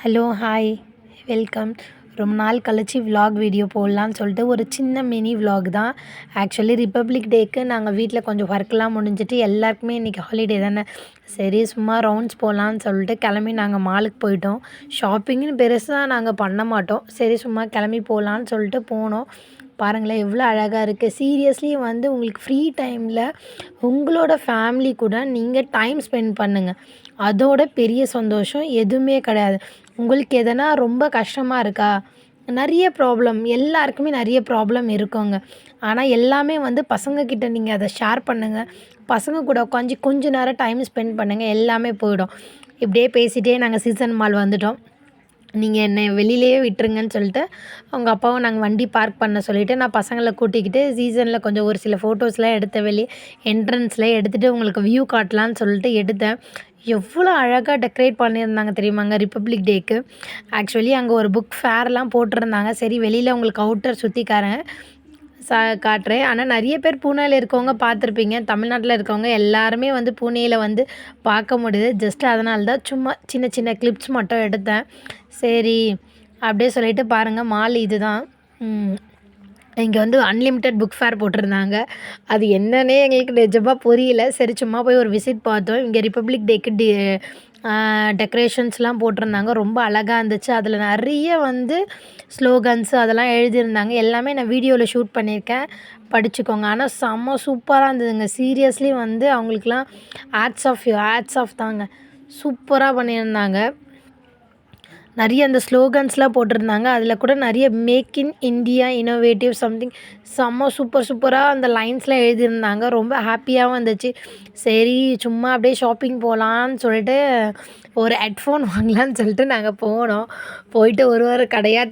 Hello hi welcome. ரொம்ப நாள் கழிச்சு விலாக் வீடியோ போடலான்னு சொல்லிட்டு ஒரு சின்ன மினி விலாக் தான். ஆக்சுவலி ரிப்பப்ளிக் டேக்கு நாங்கள் வீட்டில் கொஞ்சம் ஒர்க்லாம் முடிஞ்சிட்டு எல்லாருக்குமே இன்றைக்கி ஹாலிடே தானே, சரி சும்மா ரவுண்ட்ஸ் போகலான்னு சொல்லிட்டு கிளம்பி நாங்கள் மாலுக்கு போயிட்டோம். ஷாப்பிங்னு பெருசாக நாங்கள் பண்ண மாட்டோம், சரி சும்மா கிளம்பி போகலான்னு சொல்லிட்டு போனோம். பாருங்களேன் எவ்வளோ அழகாக இருக்குது. சீரியஸ்லி வந்து உங்களுக்கு ஃப்ரீ டைமில் உங்களோட ஃபேமிலி கூட நீங்கள் டைம் ஸ்பெண்ட் பண்ணுங்கள். அதோட பெரிய சந்தோஷம் எதுவுமே கிடையாது. உங்களுக்கு எதனா ரொம்ப கஷ்டமாக இருக்கா? நிறைய ப்ராப்ளம், எல்லாருக்குமே நிறைய ப்ராப்ளம் இருக்குங்க. ஆனால் எல்லாமே வந்து பசங்கக்கிட்ட நீங்கள் அதை ஷேர் பண்ணுங்கள். பசங்க கூட உட்காந்து கொஞ்ச நேரம் டைம் ஸ்பெண்ட் பண்ணுங்கள், எல்லாமே போயிடும். இப்படியே பேசிகிட்டே நாங்கள் சீசன் மால் வந்துட்டோம். நீங்கள் என்னை வெளியிலேயே விட்டுருங்கன்னு சொல்லிட்டு அவங்க அப்பாவும் நாங்கள் வண்டி பார்க் பண்ண சொல்லிவிட்டு நான் பசங்களை கூட்டிக்கிட்டு சீசனில் கொஞ்சம் ஒரு சில ஃபோட்டோஸ்லாம் எடுத்த வெளியே என்ட்ரன்ஸில் எடுத்துகிட்டு உங்களுக்கு வியூ காட்டலான்னு சொல்லிட்டு எடுத்தேன். எவ்வளோ அழகாக டெக்கரேட் பண்ணியிருந்தாங்க தெரியுமாங்க ரிப்பப்ளிக் டேக்கு. ஆக்சுவலி அங்கே ஒரு புக் ஃபேர்லாம் போட்டிருந்தாங்க. சரி வெளியில் உங்களுக்கு அவுட்டர் சுற்றிக்காரன் காட்டுறேன். ஆனால் நிறைய பேர் பூனேல இருக்கவங்க பார்த்துருப்பீங்க. தமிழ்நாட்டில் இருக்கவங்க எல்லாருமே வந்து பூனேயில் வந்து பார்க்க முடியுது. ஜஸ்ட் அதனால தான் சும்மா சின்ன சின்ன கிளிப்ஸ் மட்டும் எடுத்தேன். சரி அப்படியே சொல்லிட்டு பாருங்கள், மால் இது தான். இங்கே வந்து அன்லிமிட்டெட் புக் ஃபேர் போட்டிருந்தாங்க. அது என்னன்னே எங்களுக்கு நிஜமாக புரியல. சரி சும்மா போய் ஒரு விசிட் பார்த்தோம். இங்கே ரிப்பப்ளிக் டேக்கு டெக்கரேஷன்ஸ்லாம் போட்டிருந்தாங்க. ரொம்ப அழகாக இருந்துச்சு. அதில் நிறைய வந்து ஸ்லோகன்ஸு அதெல்லாம் எழுதியிருந்தாங்க. எல்லாமே நான் வீடியோவில் ஷூட் பண்ணியிருக்கேன், படிச்சுக்கோங்க. ஆனால் செம்ம சூப்பராக இருந்ததுங்க. சீரியஸ்லி வந்து அவங்களுக்குலாம் ஹேட்ஸ் ஆஃப் தாங்க. சூப்பராக பண்ணியிருந்தாங்க. நிறைய அந்த ஸ்லோகன்ஸ்லாம் போட்டிருந்தாங்க. அதில் கூட நிறைய make in India innovative something செம்ம சூப்பராக அந்த லைன்ஸ்லாம் எழுதியிருந்தாங்க. ரொம்ப ஹாப்பியாகவும் இருந்துச்சு. சரி சும்மா அப்படியே ஷாப்பிங் போகலான்னு சொல்லிட்டு ஒரு ஹெட்ஃபோன் வாங்கலான்னு சொல்லிட்டு நாங்கள் போனோம். போயிட்டு ஒரு கடையாக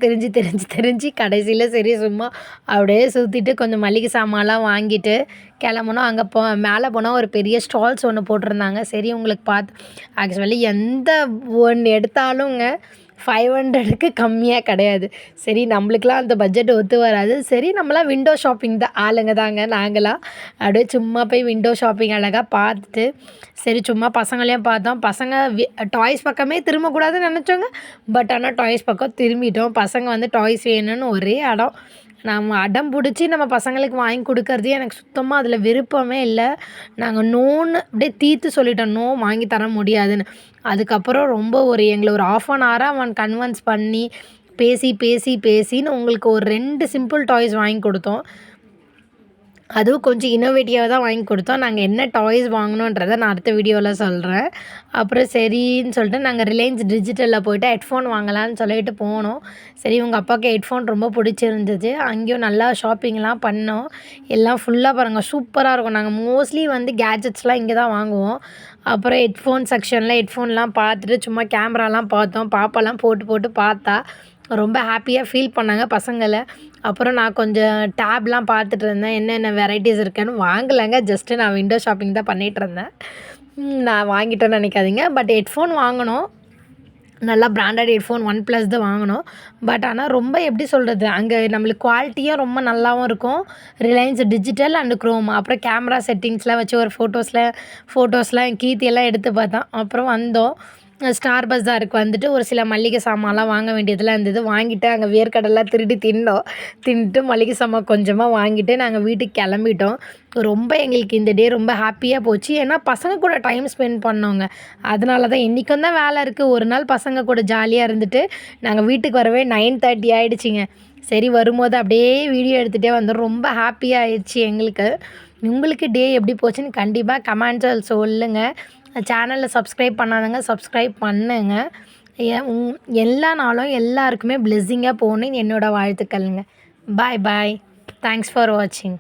தெரிஞ்சு கடைசியில் சரி சும்மா அப்படியே சுற்றிட்டு கொஞ்சம் மளிகை சாமான்லாம் வாங்கிட்டு கிளம்புனோம். அங்கே மேலே போனால் ஒரு பெரிய ஸ்டால்ஸ் ஒன்று போட்டிருந்தாங்க. சரி உங்களுக்கு ஆக்சுவலி எந்த ஒன்று எடுத்தாலுங்க 500க்கு கம்மியாக கிடையாது. சரி நம்மளுக்கெலாம் அந்த பட்ஜெட் ஒத்து வராது. சரி நம்மளாம் விண்டோ ஷாப்பிங் தான் ஆளுங்க தாங்க நாங்களாம். அப்படியே சும்மா போய் விண்டோ ஷாப்பிங் அழகாக பார்த்துட்டு சரி சும்மா பசங்களையும் பார்த்தோம். பசங்க டாய்ஸ் பக்கமே திரும்பக்கூடாதுன்னு நினச்சோங்க. பட் ஆனால் டாய்ஸ் பக்கம் திரும்பிட்டோம். பசங்க வந்து டாய்ஸ் வேணும்னு ஒரே அடம். நம்ம அடம் பிடிச்சி நம்ம பசங்களுக்கு வாங்கி கொடுக்கறது எனக்கு சுத்தமாக அதில் விருப்பமே இல்லை. நாங்கள் நோன்னு அப்படியே தீர்த்து சொல்லிட்டோம், நோ வாங்கி தர முடியாதுன்னு. அதுக்கப்புறம் ரொம்ப எங்களை ஒரு 1/2 hour அவன் கன்வின்ஸ் பண்ணி பேசின்னு உங்களுக்கு ஒரு 2 சிம்பிள் டாய்ஸ் வாங்கி கொடுத்தோம். அதுவும் கொஞ்சம் இன்னோவேட்டிவாக தான் வாங்கி கொடுத்தோம். நாங்கள் என்ன டாய்ஸ் வாங்கினோன்றதை நான் அடுத்த வீடியோவில் சொல்கிறேன். அப்புறம் சரின்னு சொல்லிட்டு நாங்கள் ரிலையன்ஸ் டிஜிட்டலில் போய்ட்டு ஹெட்ஃபோன் வாங்கலான்னு சொல்லிட்டு போனோம். சரி உங்கள் அப்பாவுக்கு ஹெட்ஃபோன் ரொம்ப பிடிச்சிருந்துச்சு. அங்கேயும் நல்லா ஷாப்பிங்லாம் பண்ணோம். எல்லாம் ஃபுல்லாக பாருங்கள் சூப்பராக இருக்கும். நாங்கள் மோஸ்ட்லி வந்து கேட்ஜெட்ஸ்லாம் இங்கே தான் வாங்குவோம். அப்புறம் ஹெட்ஃபோன் செக்ஷனில் ஹெட்ஃபோன்லாம் பார்த்துட்டு சும்மா கேமராலாம் பார்த்தோம். பாப்பாலாம் போட்டு பார்த்தா ரொம்ப ஹாப்பியாக ஃபீல் பண்ணாங்க பசங்களை. அப்புறம் நான் கொஞ்சம் டேப்லாம் பார்த்துட்டு இருந்தேன், என்னென்ன வெரைட்டிஸ் இருக்குன்னு. வாங்கலைங்க, ஜஸ்ட்டு நான் விண்டோ ஷாப்பிங் தான் பண்ணிகிட்ருந்தேன். நான் வாங்கிட்டேன்னு நினைக்காதீங்க. பட் ஹெட்ஃபோன் வாங்கினோம், நல்லா பிராண்டட் ஹெட்ஃபோன் OnePlus தான் வாங்கினோம். பட் ஆனால் ரொம்ப எப்படி சொல்கிறது, அங்கே நம்மளுக்கு குவாலிட்டியும் ரொம்ப நல்லாவும் இருக்கும். Reliance digital and Chrome. அப்புறம் கேமரா செட்டிங்ஸ்லாம் வச்சு ஒரு ஃபோட்டோஸ்லாம் கீர்த்தியெல்லாம் எடுத்து பார்த்தோம். அப்புறம் வந்தோம். ஸ்டார் பஸாருக்கு வந்துட்டு ஒரு சில மளிகை சாமான்லாம் வாங்க வேண்டியதெல்லாம் இருந்தது. வாங்கிட்டு அங்கே வேர்க்கடலாம் தின்னுட்டு மளிகை சாமான் கொஞ்சமாக வாங்கிட்டு நாங்கள் வீட்டுக்கு கிளம்பிட்டோம். ரொம்ப எங்களுக்கு இந்த டே ரொம்ப ஹாப்பியாக போச்சு. ஏன்னா பசங்க கூட டைம் ஸ்பெண்ட் பண்ணோங்க. அதனால தான் இன்றைக்கும் தான் வேலை இருக்குது. ஒரு நாள் பசங்க கூட ஜாலியாக இருந்துட்டு நாங்கள் வீட்டுக்கு வரவே 9:30 ஆகிடுச்சிங்க. சரி வரும்போது அப்படியே வீடியோ எடுத்துகிட்டே வந்தோம். ரொம்ப ஹாப்பியாக ஆயிடுச்சு எங்களுக்கு. உங்களுக்கு டே எப்படி போச்சுன்னு கண்டிப்பாக கமெண்ட்ஸில் சொல்லுங்கள். சேனலில் சப்ஸ்கிரைப் பண்ணாதவங்க சப்ஸ்கிரைப் பண்ணுங்க. எல்லா நாளும் எல்லாருக்குமே பிளெஸ்ஸிங்காக போகணுன்னு என்னோடய வாழ்த்துக்கள்ங்க. பாய். தேங்க்ஸ் ஃபார் வாட்சிங்.